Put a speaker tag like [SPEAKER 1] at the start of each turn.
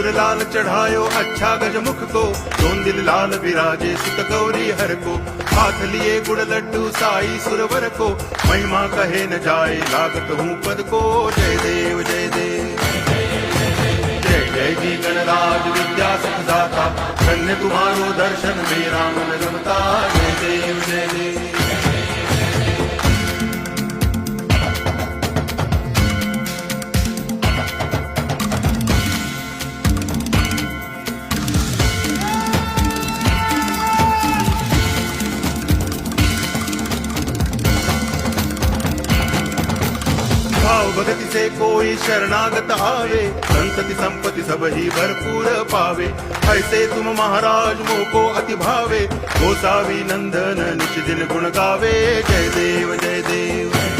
[SPEAKER 1] सिंदूर लाल चढ़ायो अच्छा गजमुख को, दोन दिल लाल विराजे सुत गौरी हर को, हाथ लिए गुड़ लड्डू साई सुरवर को, महिमा कहे न जाए लागत हूँ पद को। जय देव जय देव जय जय जी गणराज विद्या सुख दाता, धन्य तुम्हारो दर्शन मेरा मन रमता। जय देव जय देव भाव भगति से कोई शरणागत आवे, संतति संपत्ति सब ही भरपूर पावे। ऐसे तुम महाराज मोको अति भावे, गोसावी नंदन निच दिन गुण गावे। जय देव जय देव